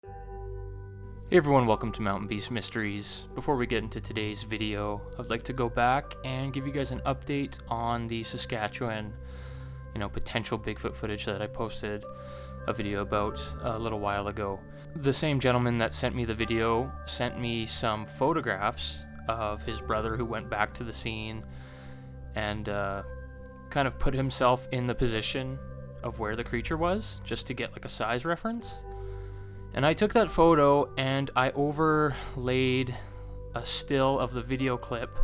Hey everyone, welcome to Mountain Beast Mysteries. Before we get into today's video, I'd like to go back and give you guys an update on the Saskatchewan, potential Bigfoot footage that I posted a video about a little while ago. The same gentleman that sent me the video sent me some photographs of his brother who went back to the scene and kind of put himself in the position of where the creature was, just to get like a size reference. And I took that photo and I overlaid a still of the video clip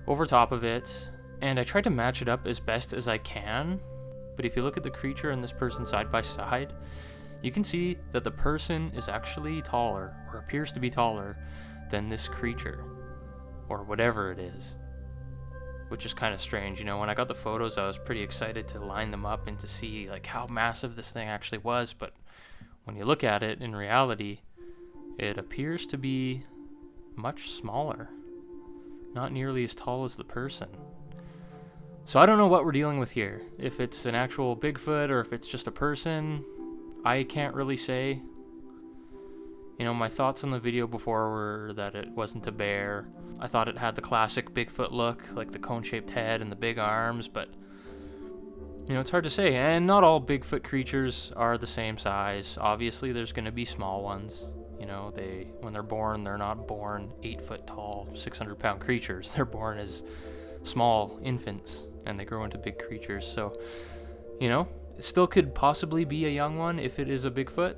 over top of it, and I tried to match it up as best as I can. But if you look at the creature and this person side by side, you can see that the person is actually taller, or appears to be taller, than this creature, or whatever it is. Which is kind of strange. When I got the photos, I was pretty excited to line them up and to see like how massive this thing actually was, but when you look at it in reality, it appears to be much smaller, not nearly as tall as the person. So I don't know what we're dealing with here. If it's an actual Bigfoot or if it's just a person, I can't really say. My thoughts on the video before were that it wasn't a bear. I thought it had the classic Bigfoot look, like the cone-shaped head and the big arms, but it's hard to say, and not all Bigfoot creatures are the same size. Obviously, there's going to be small ones. When they're born, they're not born 8 foot tall, 600-pound creatures. They're born as small infants, and they grow into big creatures. So, it still could possibly be a young one if it is a Bigfoot.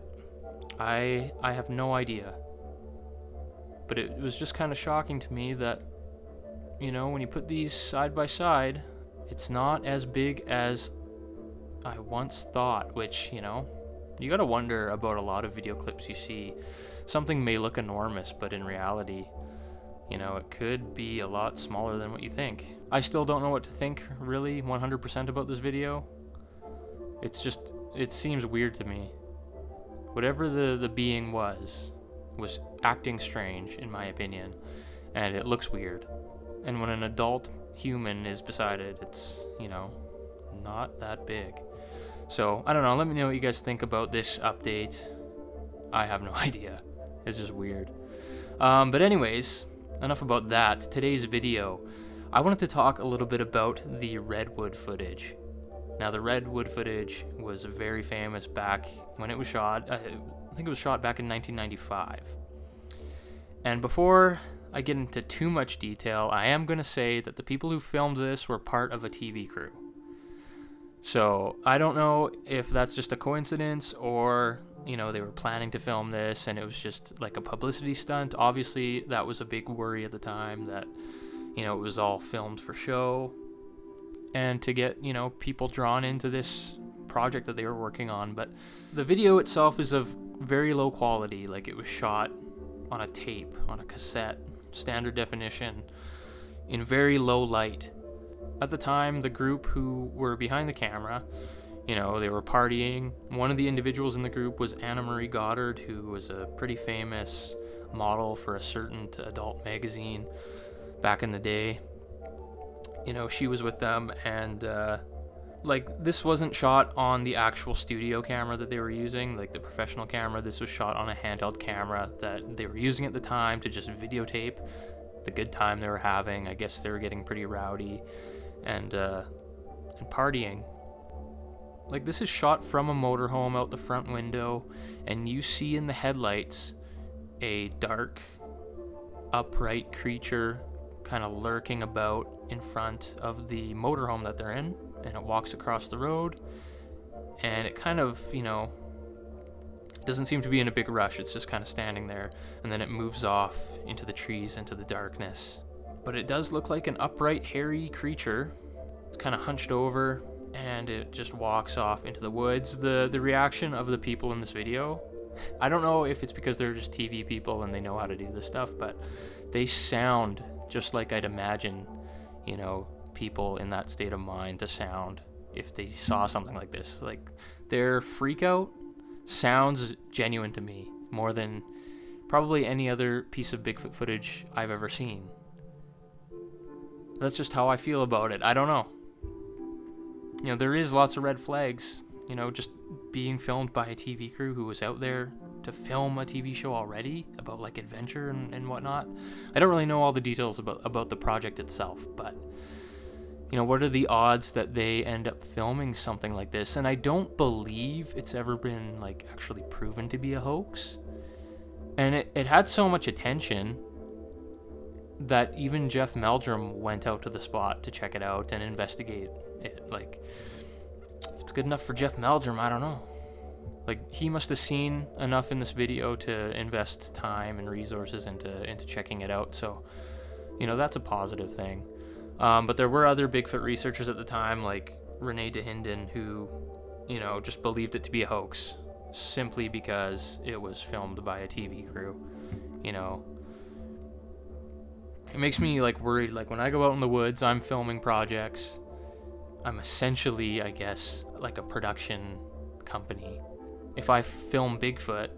I have no idea. But it was just kind of shocking to me that, when you put these side by side, it's not as big as I once thought, which, you gotta wonder about a lot of video clips you see. Something may look enormous, but in reality, it could be a lot smaller than what you think. I still don't know what to think, really, 100% about this video. It seems weird to me. Whatever the being was acting strange, in my opinion, and it looks weird. And when an adult human is beside it, it's, not that big. So, I don't know, let me know what you guys think about this update. I have no idea. It's just weird. But anyways, enough about that. Today's video, I wanted to talk a little bit about the Redwood footage. Now, the Redwood footage was very famous back when it was shot. I think it was shot back in 1995. And before I get into too much detail, I am going to say that the people who filmed this were part of a TV crew. So, I don't know if that's just a coincidence or, they were planning to film this and it was just like a publicity stunt. Obviously, that was a big worry at the time that, it was all filmed for show. And to get, people drawn into this project that they were working on. But the video itself is of very low quality. Like, it was shot on a tape, on a cassette, standard definition, in very low light. At the time, the group who were behind the camera, they were partying. One of the individuals in the group was Anna Marie Goddard, who was a pretty famous model for a certain adult magazine back in the day. She was with them, and this wasn't shot on the actual studio camera that they were using, like the professional camera. This was shot on a handheld camera that they were using at the time to just videotape the good time they were having. I guess they were getting pretty rowdy and partying. Like, this is shot from a motorhome out the front window, and you see in the headlights a dark, upright creature kind of lurking about in front of the motorhome that they're in, and it walks across the road, and it kind of, doesn't seem to be in a big rush. It's just kind of standing there, and then it moves off into the trees, into the darkness. But it does look like an upright, hairy creature. It's kind of hunched over, and it just walks off into the woods. The reaction of the people in this video, I don't know if it's because they're just TV people and they know how to do this stuff, but they sound just like I'd imagine, people in that state of mind to sound if they saw something like this. Like, their freak out sounds genuine to me more than probably any other piece of Bigfoot footage I've ever seen. That's just how I feel about it. I don't know. There is lots of red flags, just being filmed by a TV crew who was out there to film a TV show already about like adventure and whatnot. I don't really know all the details about the project itself, but you know, what are the odds that they end up filming something like this? And I don't believe it's ever been like actually proven to be a hoax. And it had so much attention that even Jeff Meldrum went out to the spot to check it out and investigate it. Like, if it's good enough for Jeff Meldrum, I don't know. Like, he must have seen enough in this video to invest time and resources into checking it out. So, you know, that's a positive thing. But there were other Bigfoot researchers at the time, like Renee DeHinden, who, you know, just believed it to be a hoax simply because it was filmed by a TV crew. You know, it makes me like worried. Like, when I go out in the woods, I'm filming projects. I'm essentially, I guess, like a production company. If I film Bigfoot,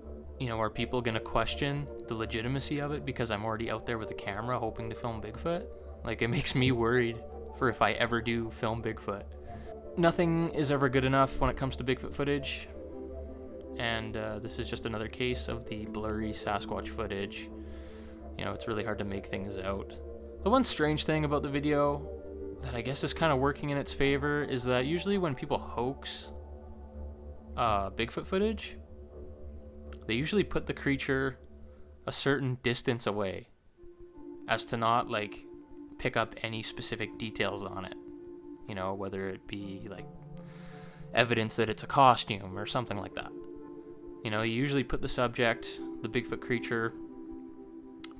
you know, are people going to question the legitimacy of it because I'm already out there with a camera hoping to film Bigfoot? Like, it makes me worried for if I ever do film Bigfoot. Nothing is ever good enough when it comes to Bigfoot footage. And this is just another case of the blurry Sasquatch footage. You know, it's really hard to make things out. The one strange thing about the video that I guess is kind of working in its favor is that usually when people hoax Bigfoot footage, they usually put the creature a certain distance away as to not, like, pick up any specific details on it. You know, whether it be, like, evidence that it's a costume or something like that. You know, you usually put the subject, the Bigfoot creature,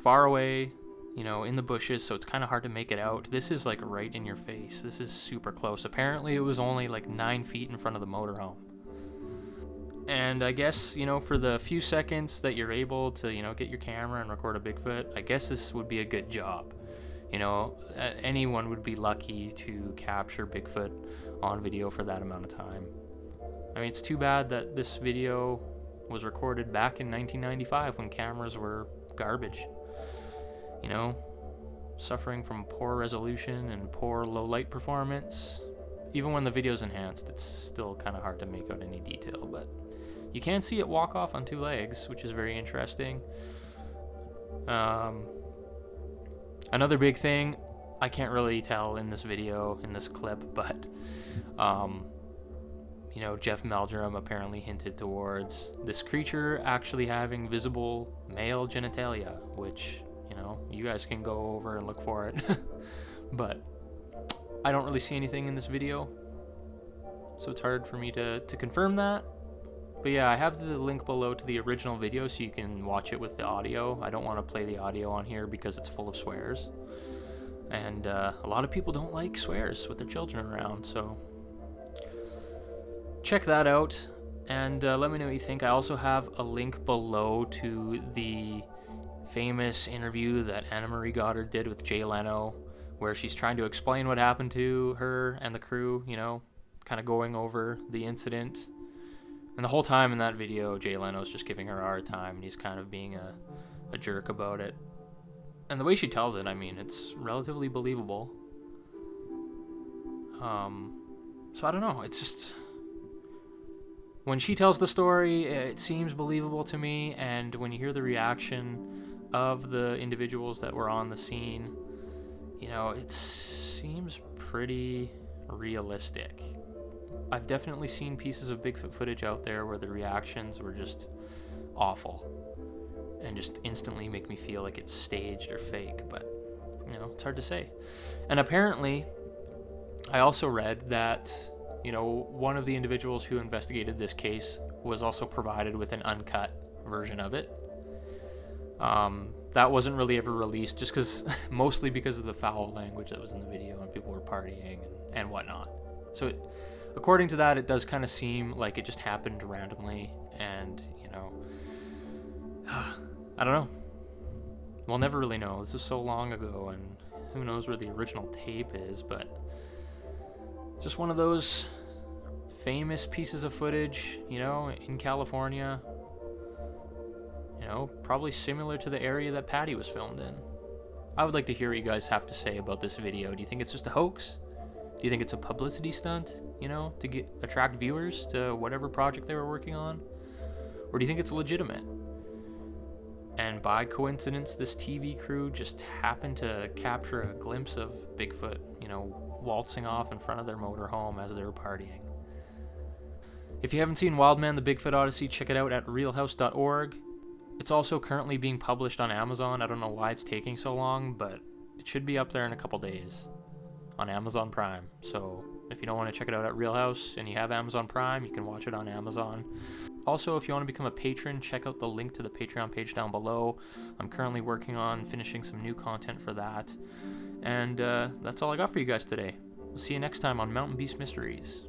far away, you know, in the bushes, so it's kind of hard to make it out. This is, like, right in your face. This is super close. Apparently, it was only, like, 9 feet in front of the motorhome. And I guess, you know, for the few seconds that you're able to, you know, get your camera and record a Bigfoot, I guess this would be a good job. You know, anyone would be lucky to capture Bigfoot on video for that amount of time. I mean, it's too bad that this video was recorded back in 1995 when cameras were garbage. You know, suffering from poor resolution and poor low light performance. Even when the video's enhanced, it's still kind of hard to make out any detail, but you can see it walk off on 2 legs, which is very interesting. Another big thing, I can't really tell in this video, in this clip, but, you know, Jeff Meldrum apparently hinted towards this creature actually having visible male genitalia, which, you know, you guys can go over and look for it. But I don't really see anything in this video, so it's hard for me to confirm that. But yeah, I have the link below to the original video so you can watch it with the audio. I don't want to play the audio on here because it's full of swears. And a lot of people don't like swears with their children around, so check that out. And let me know what you think. I also have a link below to the famous interview that Anna Marie Goddard did with Jay Leno, where she's trying to explain what happened to her and the crew, you know, kind of going over the incident. And the whole time in that video, Jay Leno's just giving her a hard time, and he's kind of being a jerk about it. And the way she tells it, I mean, it's relatively believable. So I don't know, it's just, when she tells the story, it seems believable to me, and when you hear the reaction of the individuals that were on the scene, you know, it seems pretty realistic. I've definitely seen pieces of Bigfoot footage out there where the reactions were just awful and just instantly make me feel like it's staged or fake, but, you know, it's hard to say. And apparently, I also read that, you know, one of the individuals who investigated this case was also provided with an uncut version of it. That wasn't really ever released, just because, mostly because of the foul language that was in the video and people were partying and whatnot. So according to that, it does kind of seem like it just happened randomly, and, you know, I don't know. We'll never really know. This is so long ago, and who knows where the original tape is, but it's just one of those famous pieces of footage, you know, in California. You know, probably similar to the area that Patty was filmed in. I would like to hear what you guys have to say about this video. Do you think it's just a hoax? Do you think it's a publicity stunt, you know, to attract viewers to whatever project they were working on? Or do you think it's legitimate? And by coincidence, this TV crew just happened to capture a glimpse of Bigfoot, waltzing off in front of their motorhome as they were partying. If you haven't seen Wildman, the Bigfoot Odyssey, check it out at realhouse.org. It's also currently being published on Amazon. I don't know why it's taking so long, but it should be up there in a couple days on Amazon Prime. So if you don't want to check it out at Real House and you have Amazon Prime, you can watch it on Amazon. Also, if you want to become a patron, check out the link to the Patreon page down below. I'm currently working on finishing some new content for that. And that's all I got for you guys today. We'll see you next time on Mountain Beast Mysteries.